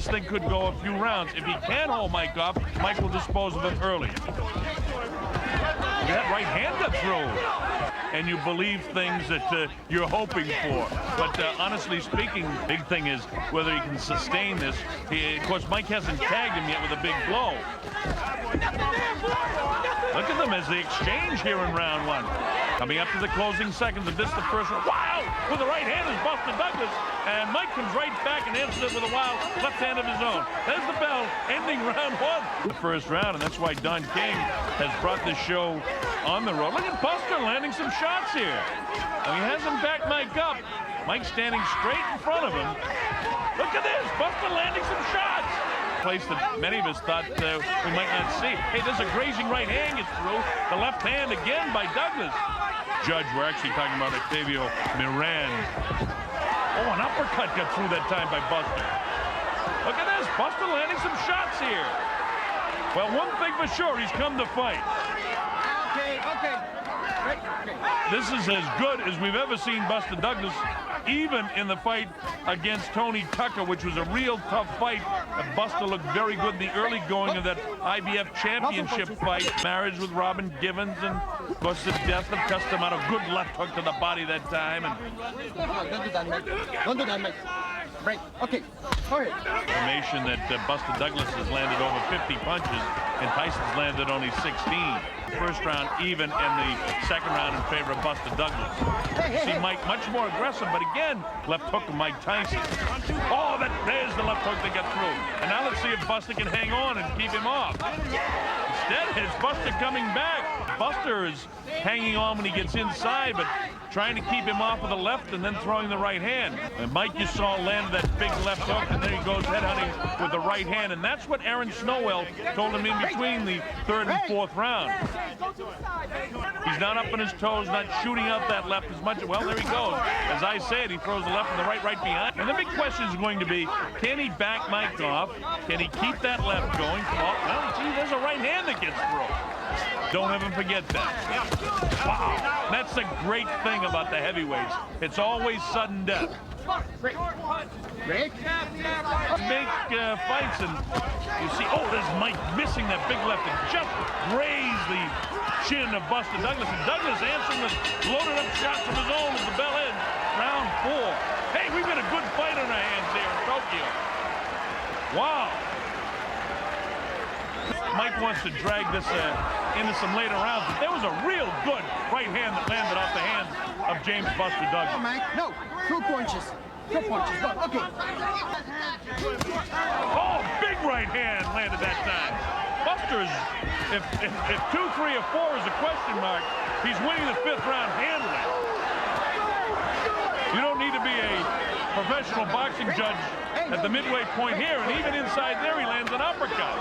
This thing could go a few rounds. If he can hold Mike off, Mike will dispose of him early. That right hand got through. And you believe things that you're hoping for. But honestly speaking, big thing is whether he can sustain this. Of course, Mike hasn't tagged him yet with a big blow. Look at them as they exchange here in round one. Coming up to the closing seconds of this, the first round. Wow! With the right hand is Buster Douglas. And Mike comes right back and answers it with a wild left hand of his own. There's the bell, ending round one. The first round, and that's why Don King has brought this show on the road. Look at Buster landing some shots here. And he hasn't backed Mike up. Mike standing straight in front of him. Look at this, Buster landing some shots. Place that many of us thought we might not see. Hey, there's a grazing right hand gets through. The left hand again by Douglas. Judge, we're actually talking about Octavio Miran. Oh, an uppercut got through that time by Buster. Look at this, Buster landing some shots here. Well, one thing for sure, he's come to fight. Okay. This is as good as we've ever seen Buster Douglas, even in the fight against Tony Tucker, which was a real tough fight. Buster looked very good in the early going of that IBF championship fight. Marriage with Robin Givens, and of course the death of Customato. Good left hook to the body that time. And Don't do that, Mike. Don't do that, Mike. Break. Okay. Go ahead. Information that Buster Douglas has landed over 50 punches, and Tyson's landed only 16. First round even, and the second round in favor of Buster Douglas. See Mike much more aggressive, but again, left hook of Mike Tyson. Oh, there's the left hook that got through. And now let's see if Buster can hang on and keep him off. Instead, it's Buster coming back. Buster is hanging on when he gets inside, but trying to keep him off with the left and then throwing the right hand. And Mike, you saw, landed that big left hook, and then he goes headhunting with the right hand. And that's what Aaron Snowell told him in between the third and fourth round. He's not up on his toes, not shooting out that left as much. Well, there he goes. As I said, he throws the left and the right behind. And the big question is going to be, can he back Mike off? Can he keep that left going? Well, see, there's a right hand that gets through. Don't ever forget that. Wow. That's the great thing about the heavyweights. It's always sudden death. Break. Big fights, and you see, oh, there's Mike missing that big left and just grazed the chin of Buster Douglas. And Douglas answering with loaded up shots of his own as the bell ends. Round 4. Hey, we've got a good fight on our hands here in Tokyo. Wow. Mike wants to drag this into some later rounds, but there was a real good right hand that landed off the hands of James Buster Douglas. No, Mike. No. 2 punches. 2 punches. Go. Okay. Oh, big right hand landed that time. Buster's, if 2, 3, or 4 is a question mark, he's winning the 5th round handily. You don't need to be a professional boxing judge at the midway point here, and even inside there he lands an uppercut.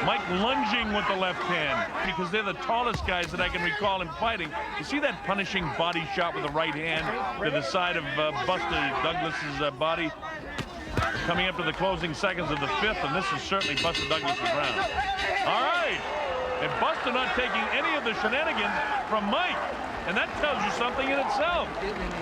Mike lunging with the left hand, because they're the tallest guys that I can recall him fighting. You see that punishing body shot with the right hand to the side of Buster Douglas's body? Coming up to the closing seconds of the 5th, and this is certainly Buster Douglas's round. All right, and Buster not taking any of the shenanigans from Mike. And that tells you something in itself.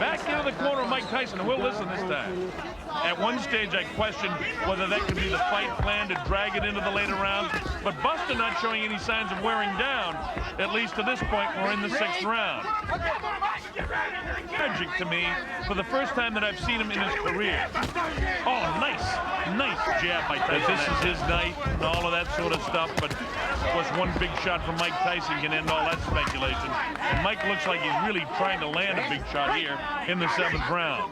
Back into the corner of Mike Tyson, and we'll listen this time. At one stage, I questioned whether that could be the fight plan to drag it into the later rounds, but Buster not showing any signs of wearing down, at least to this point. We're in the 6th round. Tragic to me for the first time that I've seen him in his career. Oh, nice jab by Tyson. This is his night and all of that sort of stuff, but of course one big shot from Mike Tyson can end all that speculation. And Mike looks like he's really trying to land a big shot here in the 7th round.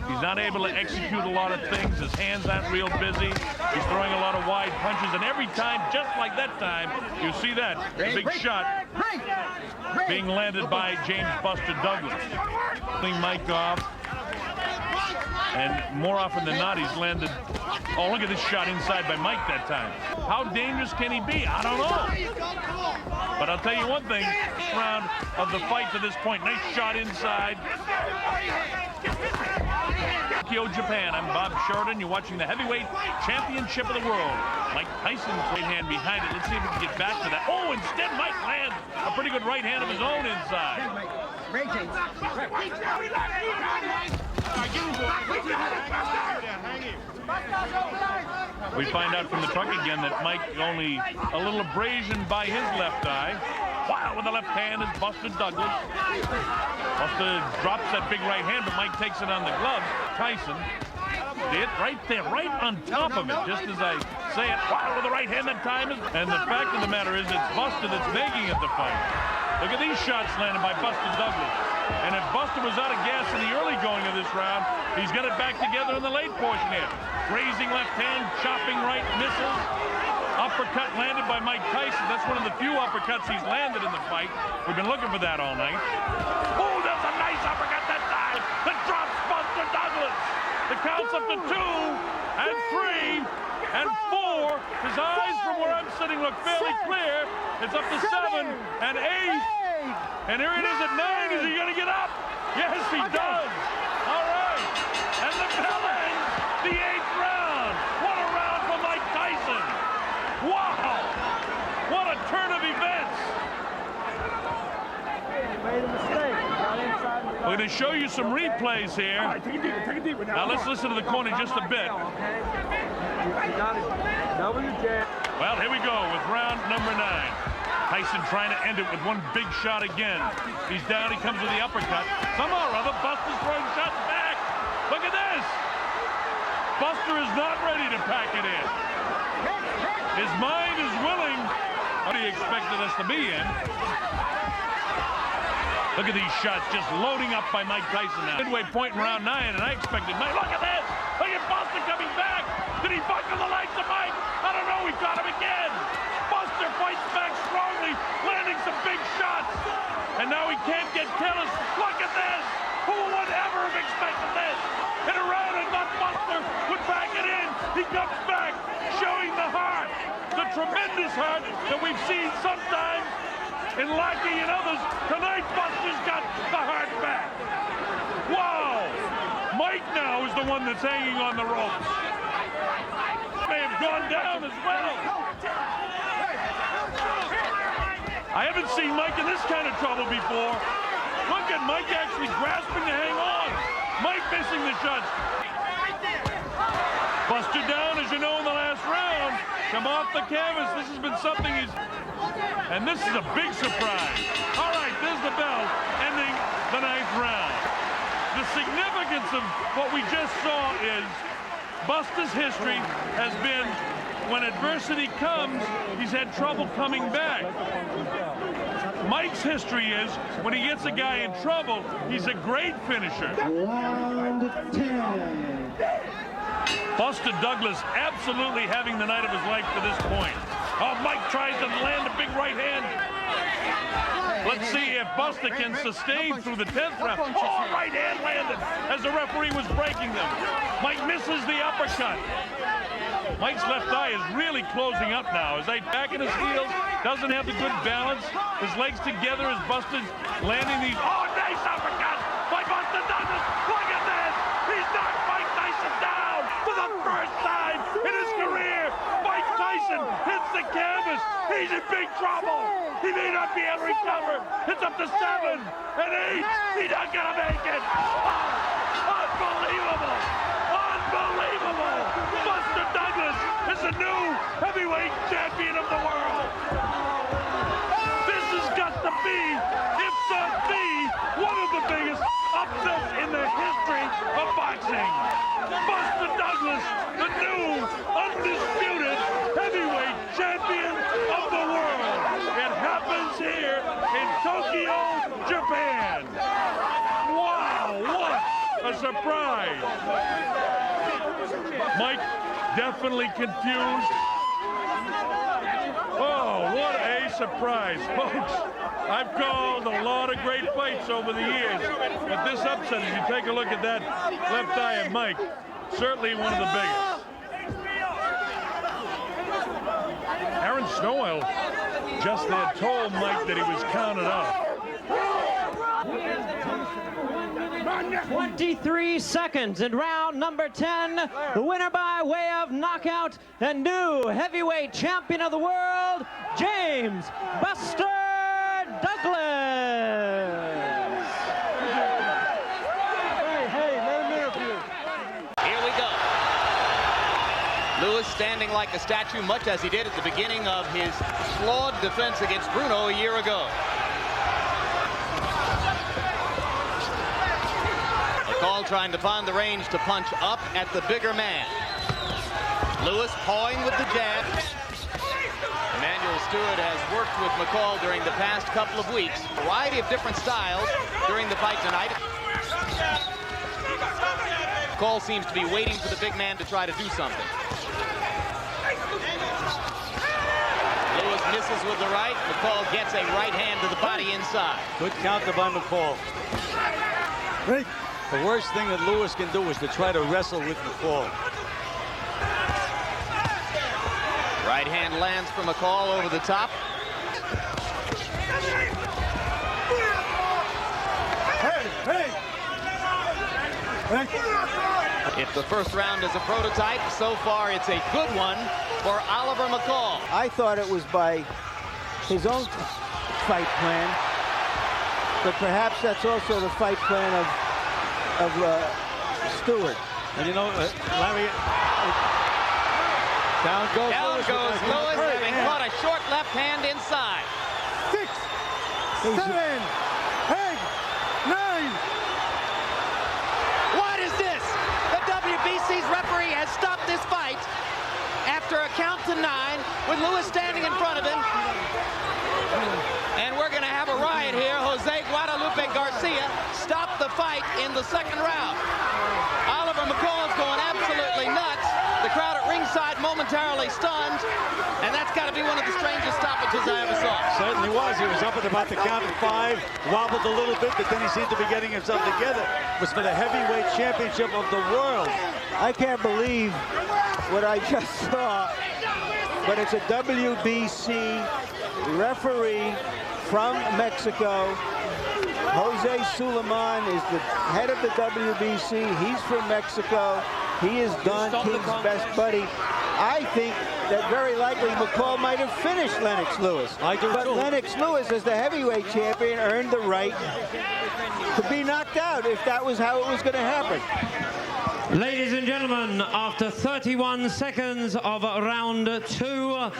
He's not able to execute a lot of things. His hands aren't real busy. He's throwing a lot of wide punches, and every time, just like that time, you see that, a big shot being landed by James Buster Douglas. Pulling Mike off, and more often than not, he's landed. Oh, look at this shot inside by Mike that time. How dangerous can he be? I don't know. But I'll tell you one thing, this round of the fight to this point, nice shot inside. Tokyo, Japan. I'm Bob Sheridan. You're watching the heavyweight championship of the world. Mike Tyson's right hand behind it. Let's see if we can get back to that. Oh, instead Mike lands a pretty good right hand of his own inside. We find out from the truck again that Mike only a little abrasion by his left eye. Wow, with the left hand is Buster Douglas. Buster drops that big right hand, but Mike takes it on the glove. Tyson did right there, right on top of it, just as I say it. Wow, with the right hand that time. And the fact of the matter is it's Buster that's making it the fight. Look at these shots landed by Buster Douglas. And if Buster was out of gas in the early going of this round, he's got it back together in the late portion here. Grazing left hand, chopping right, misses. Uppercut landed by Mike Tyson. That's one of the few uppercuts he's landed in the fight. We've been looking for that all night. Oh, that's a nice uppercut that time. That drops Buster Douglas. The count's up to 2 and 3 and 4. His eyes from where I'm sitting look fairly clear. It's up to 7 and 8. And here it is at 9. Is he going to get up? Yes, he does. All right. And the bell ends the 8th round. What a round for Mike Tyson. Wow. What a turn of events. Made a mistake. We're going to show you some replays here. All right, take it deeper now. Now let's listen to the corner just a bit. Well, here we go with round number 9. Tyson trying to end it with one big shot again. He's down, he comes with the uppercut. Somehow or other, Buster's throwing shots back. Look at this. Buster is not ready to pack it in. His mind is willing. What he expected us to be in. Look at these shots just loading up by Mike Tyson now. Midway point in round 9, and I expected Mike. Look at this! Look at Buster coming back! Did he buckle the legs of Mike? I don't know, he got him again! Buster fights back strongly, landing some big shots! And now he can't get careless. Look at this! Who would ever have expected this? In a round and thought Buster would back it in. He comes back, showing the heart. The tremendous heart that we've seen sometimes in Lackey and others. Tonight, Buster's got the heart back. Wow! Mike now is the one that's hanging on the ropes. May have gone down as well. I haven't seen Mike in this kind of trouble before. Look at Mike actually grasping to hang on. Mike missing the shots. Buster down, as you know, in the last round. Come off the canvas. This has been something he's... And this is a big surprise. All right, there's the bell, ending the 9th round. The significance of what we just saw is Buster's history has been, when adversity comes, he's had trouble coming back. Mike's history is, when he gets a guy in trouble, he's a great finisher. Round 10. Buster Douglas absolutely having the night of his life to this point. Oh, Mike tries to land a big right hand. Let's see if Buster can sustain through the 10th round. Oh, right hand landed as the referee was breaking them. Mike misses the uppercut. Mike's left eye is really closing up now. As they back in his heels, doesn't have the good balance. His legs together as Buster's landing these. Oh, nice uppercut by Buster Douglas. Look at this. He's knocked Mike Tyson down for the first time in his career. Mike Tyson hits the canvas. He's in big trouble. He may not be able to recover. It's up to 7 and 8. He's not gonna make it. Oh, unbelievable. Unbelievable. Buster Douglas is the new heavyweight champion of the world. This has got to be, if not the, one of the biggest upsets in the history of boxing. Buster Douglas, the new, undisputed heavyweight champion of the world. It happens here in Tokyo, Japan. Wow, what a surprise. Mike definitely confused. Oh, what a surprise, folks. I've called a lot of great fights over the years, but this upset, as you take a look at that left eye of Mike, certainly one of the biggest. Aaron Snowell just there told Mike that he was counted out. 23 seconds in round number 10. The winner by way of knockout and new heavyweight champion of the world, James Buster Douglas. Hey, let him interview. standing like a statue, much as he did at the beginning of his flawed defense against Bruno a year ago. McCall trying to find the range to punch up at the bigger man. Lewis pawing with the jab. Emmanuel Stewart has worked with McCall during the past couple of weeks. A variety of different styles during the fight tonight. McCall seems to be waiting for the big man to try to do something. Lewis misses with the right. McCall gets a right hand to the body inside. Good counter by McCall. The worst thing that Lewis can do is to try to wrestle with McCall. Right hand lands for McCall over the top. If the first round is a prototype, so far it's a good one for Oliver McCall. I thought it was by his own fight plan, but perhaps that's also the fight plan of Stewart. And you know, Larry, down goes Lewis, having caught a short left hand inside. 6, 7, 8, 9. What is this? The WBC's referee has stopped this fight after a count to 9 with Lewis standing in front of him. And we're going to have a riot here. Jose Guadalupe Garcia stopped the fight in the second round. Oliver McCall's going absolutely nuts. The crowd at ringside momentarily stunned, and that's got to be one of the strangest stoppages I ever saw. Certainly was. He was up at about the count of 5, wobbled a little bit, but then he seemed to be getting himself together. It was for the heavyweight championship of the world. I can't believe what I just saw, but it's a WBC referee from Mexico. Jose Suleiman is the head of the WBC. He's from Mexico. He is Don King's best buddy. I think that very likely McCall might have finished Lennox Lewis. I do but too. Lennox Lewis, as the heavyweight champion, earned the right to be knocked out if that was how it was going to happen. Ladies and gentlemen, after 31 seconds of round 2,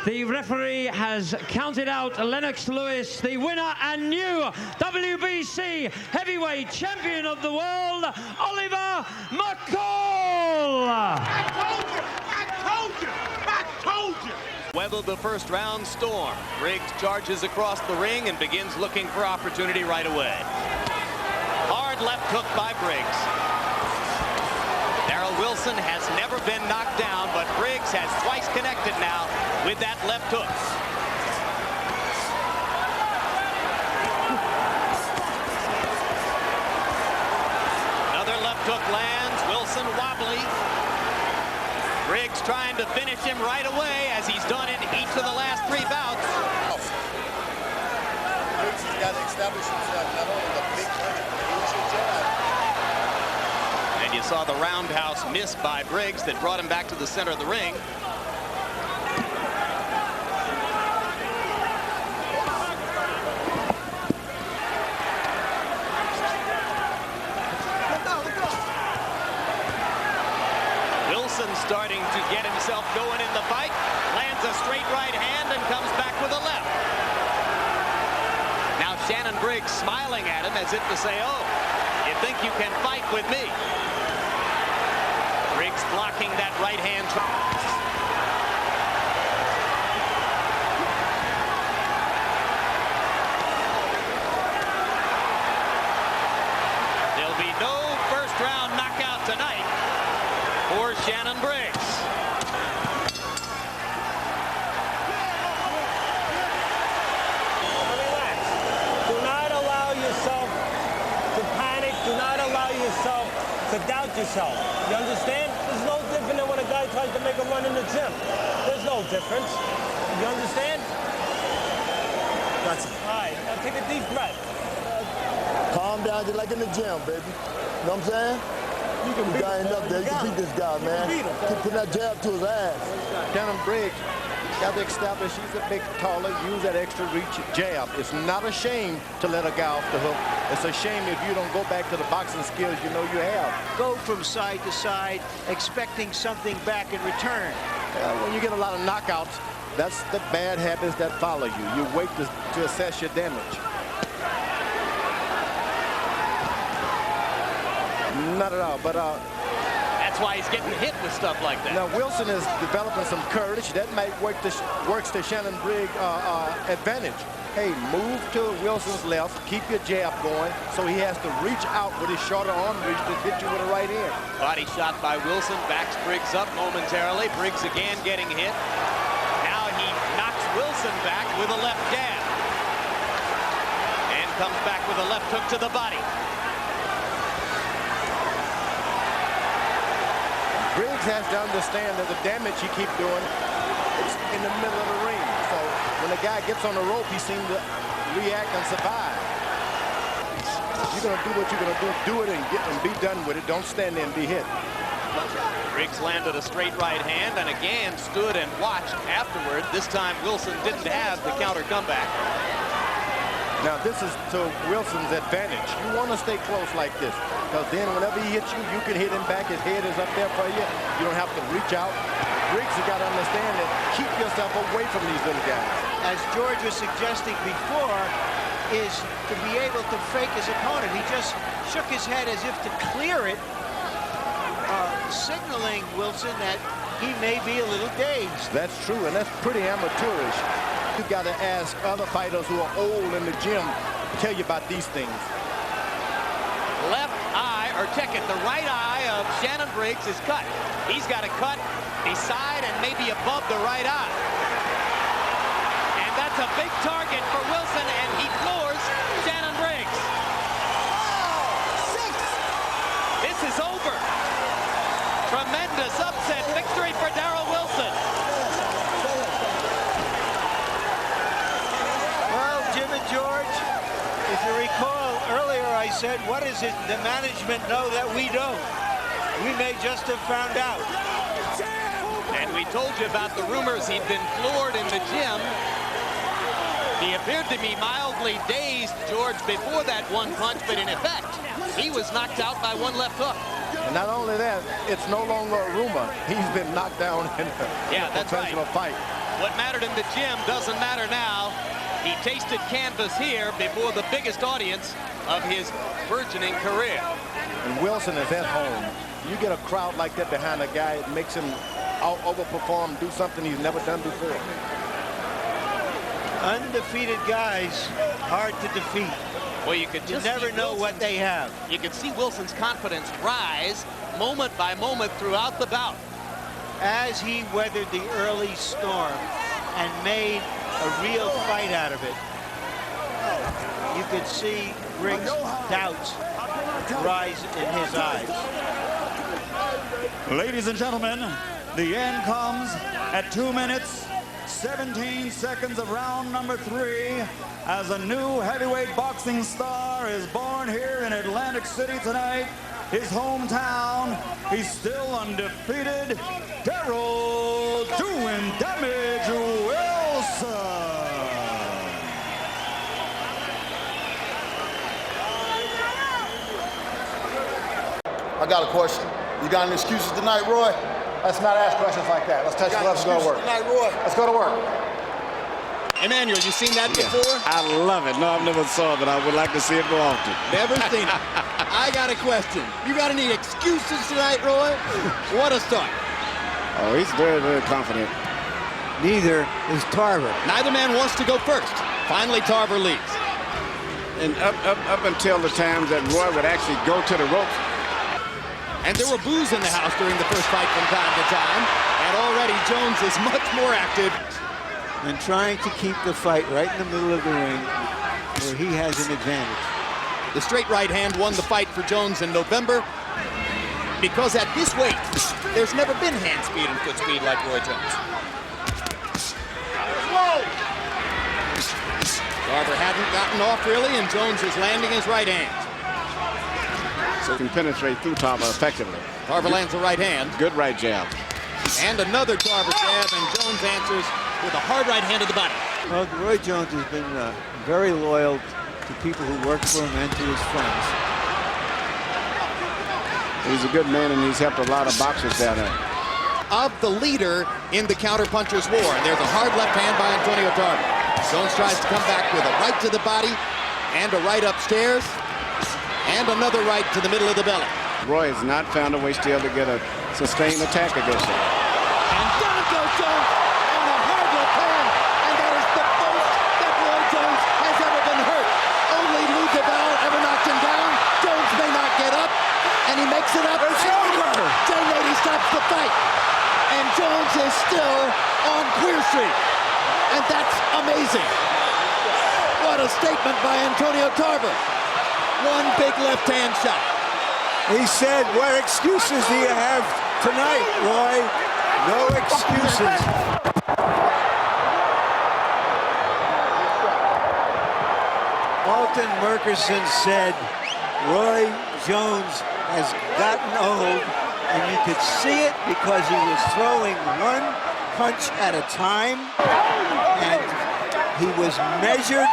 the referee has counted out Lennox Lewis, the winner and new WBC heavyweight champion of the world, Oliver McCall. I told you. Weather the first round storm. Briggs charges across the ring and begins looking for opportunity right away. Hard left hook by Briggs. Darroll Wilson has never been knocked down, but Briggs has twice connected now with that left hook. Another left hook lands. Wilson wobbly. Briggs trying to finish him right away, as he's done in each of the last 3 bouts. Briggs has got to establish himself not only the big punch, but the easier jab. And you saw the roundhouse miss by Briggs that brought him back to the center of the ring. Wilson starting to get himself going in the fight, lands a straight right hand and comes back with a left. Now Shannon Briggs smiling at him as if to say, oh, you think you can fight with me? Briggs blocking that right hand. There'll be no first round knockout tonight for Shannon Briggs. Relax. Do not allow yourself to panic. Do not allow yourself to doubt yourself. You understand? There's no different than when a guy tries to make a run in the gym. There's no difference. You understand? That's it. All right, now take a deep breath. Calm down, just like in the gym, baby. You know what I'm saying? You can You beat got him. enough there. You can beat this guy, man. beat him. Keep putting that jab to his ass. Shannon Briggs Got to establish he's a big taller, use that extra reach jab. It's not a shame to let a guy off the hook. It's a shame if you don't go back to the boxing skills you know you have. Go from side to side, expecting something back in return. When you get a lot of knockouts, that's the bad habits that follow you. You wait to assess your damage. Not at all, but that's why he's getting hit with stuff like that. Now Wilson is developing some courage that might works to Shannon Briggs' advantage. Hey, move to Wilson's left, keep your jab going, so he has to reach out with his shorter arm reach to hit you with a right hand. Body shot by Wilson, backs Briggs up momentarily. Briggs again getting hit. Now he knocks Wilson back with a left jab. And comes back with a left hook to the body. Briggs has to understand that the damage he keeps doing is in the middle of the ring. So when the guy gets on the rope, he seems to react and survive. You're going to do what you're going to do it and be done with it. Don't stand there and be hit. Briggs landed a straight right hand and again stood and watched afterward. This time Wilson didn't have the counter comeback. Now this is to Wilson's advantage. You want to stay close like this, because then whenever he hits you, you can hit him back. His head is up there for you. You don't have to reach out. Briggs has got to understand that. Keep yourself away from these little guys. As George was suggesting before, is to be able to fake his opponent. He just shook his head as if to clear it, signaling Wilson that he may be a little dazed. That's true, and that's pretty amateurish. You got to ask other fighters who are old in the gym to tell you about these things. Left eye, or check it, the right eye of Shannon Briggs is cut. He's got a cut beside and maybe above the right eye. And that's a big target for Wilson, and he floors Shannon Briggs. This is over. Tremendous upset victory for Darroll Wilson. George, if you recall earlier, I said, what is it the management know that we don't? We may just have found out. And we told you about the rumors he'd been floored in the gym. He appeared to be mildly dazed, George, before that one punch, but in effect, he was knocked out by one left hook. And not only that, it's no longer a rumor. He's been knocked down in a professional fight. What mattered in the gym doesn't matter now. He tasted canvas here before the biggest audience of his burgeoning career. And Wilson is at home. You get a crowd like that behind a guy, it makes him overperform, do something he's never done before. Undefeated guys, hard to defeat. Well, you could just never know what they have. You can see Wilson's confidence rise moment by moment throughout the bout. As he weathered the early storm and made a real fight out of it, you could see Briggs' doubts rise in his eyes. Ladies and gentlemen, the end comes at 2 minutes, 17 seconds of round number 3 as a new heavyweight boxing star is born here in Atlantic City tonight, his hometown. He's still undefeated, Darroll doing damage Wilson. I got a question. You got any excuses tonight, Roy? Let's not ask questions like that. Let's touch gloves and go to work. Tonight, Roy. Let's go to work. Emmanuel, you seen that before? I love it. No, I've never saw it, but I would like to see it more often. Never seen it. I got a question. You got any excuses tonight, Roy? What a start. Oh, he's very, very confident. Neither is Tarver. Neither man wants to go first. Finally, Tarver leads. And up until the time that Roy would actually go to the ropes. And there were boos in the house during the first fight from time to time. And already Jones is much more active. And trying to keep the fight right in the middle of the ring where he has an advantage. The straight right hand won the fight for Jones in November because at this weight, there's never been hand speed and foot speed like Roy Jones. Tarver hadn't gotten off really, and Jones is landing his right hand. So he can penetrate through Tarver effectively. Tarver lands a right hand. Good right jab. And another Tarver jab, and Jones answers with a hard right hand to the body. Well, Roy Jones has been very loyal to people who work for him and to his friends. He's a good man, and he's helped a lot of boxers down there. Of the leader in the counterpunchers war, and there's a hard left hand by Antonio Tarver. Jones tries to come back with a right to the body and a right upstairs and another right to the middle of the belly. Roy has not found a way still to get a sustained attack against him. And down goes Jones on a hard left hand, and that is the most that Roy Jones has ever been hurt. Only Lou DeVal ever knocked him down. Jones may not get up, and he makes it up. It's over. Jay Nady stops the fight, and Jones is still on Queer Street, and that's amazing. What a statement by Antonio Tarver. One big left hand shot. He said, what excuses do you have tonight, Roy? No excuses. Alton Murchison said, Roy Jones has gotten old, and you could see it because he was throwing one punch at a time, and he was measured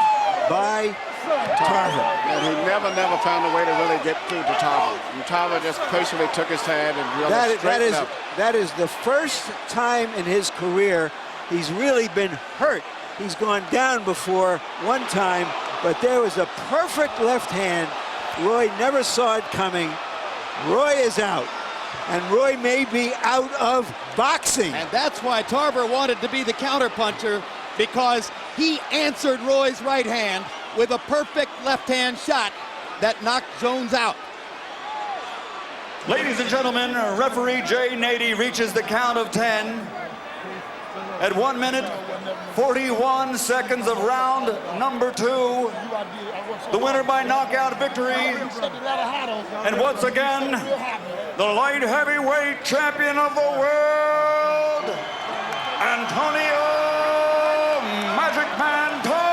by Tarver. And he never found a way to really get through to Tarver. And Tarver just patiently took his hand and really straightened up. That is the first time in his career he's really been hurt. He's gone down before one time, but there was a perfect left hand. Roy never saw it coming. Roy is out, and Roy may be out of boxing. And that's why Tarver wanted to be the counterpuncher, because he answered Roy's right hand with a perfect left-hand shot that knocked Jones out. Ladies and gentlemen, referee Jay Nady reaches the count of 10 at 1 minute, 41 seconds of round number 2. The winner by knockout victory, and once again, the light heavyweight champion of the world, Antonio Magic Man Tarver.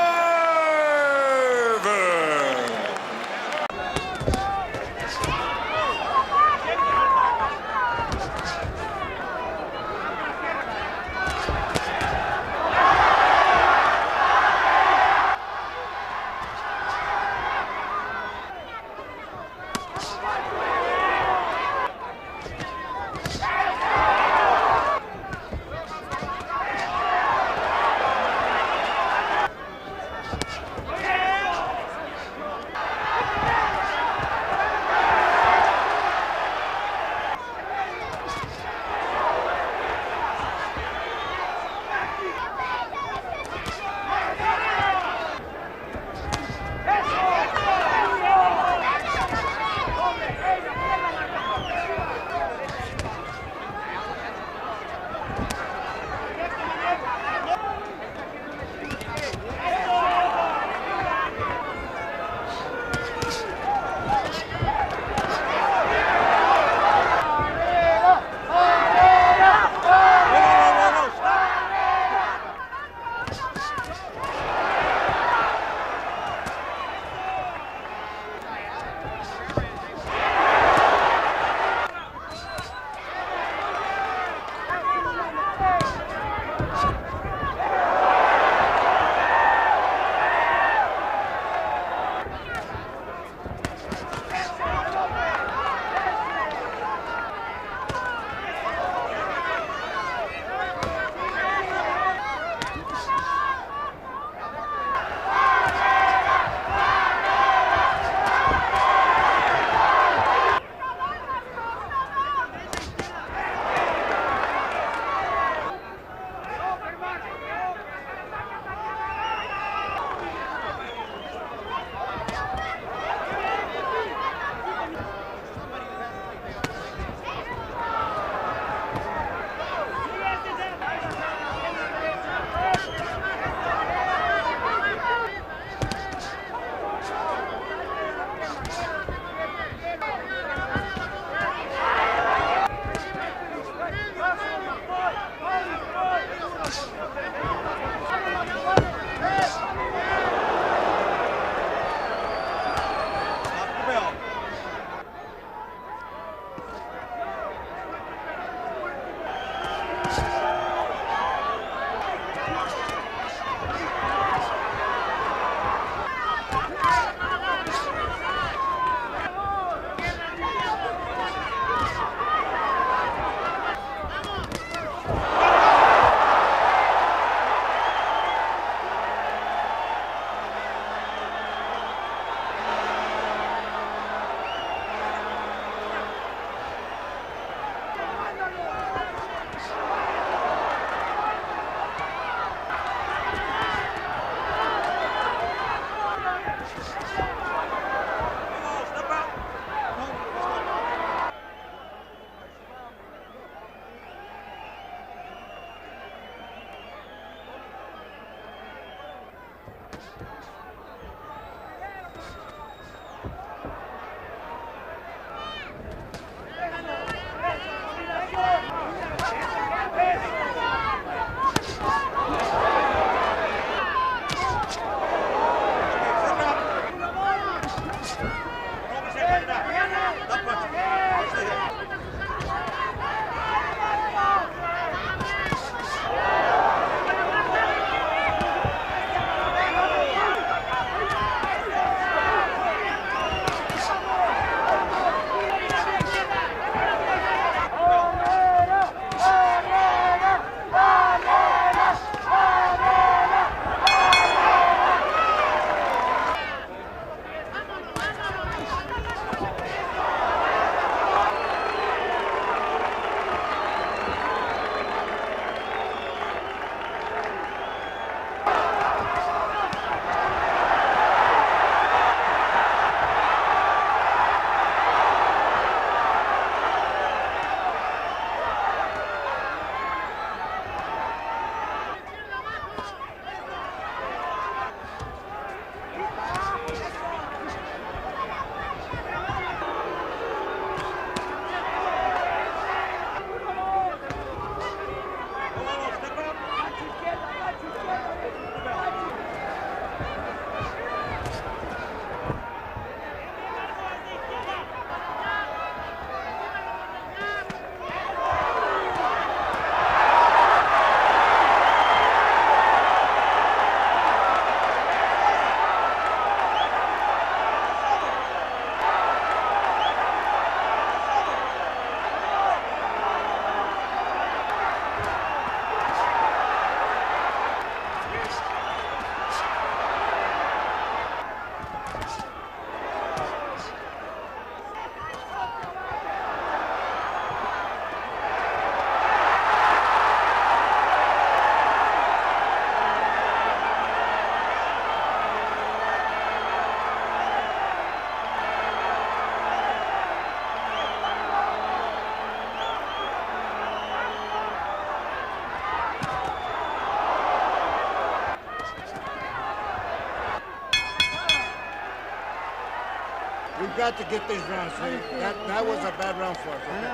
We've got to get these rounds. That was a bad round for us. Okay?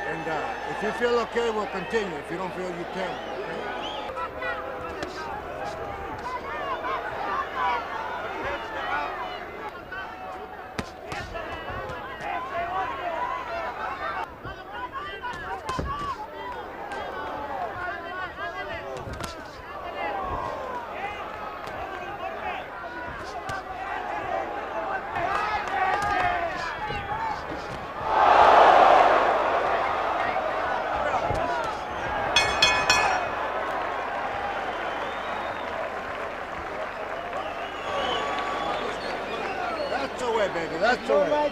And if you feel okay, we'll continue. If you don't feel, you can. Okay? Baby, that's the way.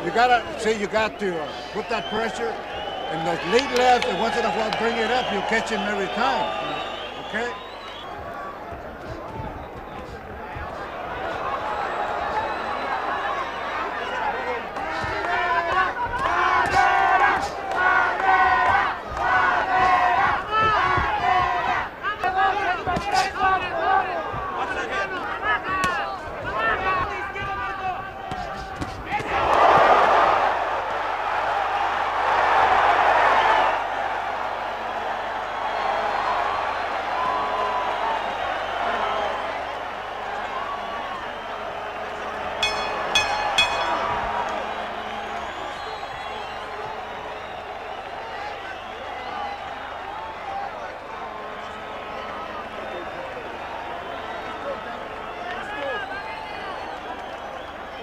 You gotta see. You got to put that pressure, and the lead left, and once in a while bring it up. You'll catch him every time. Okay.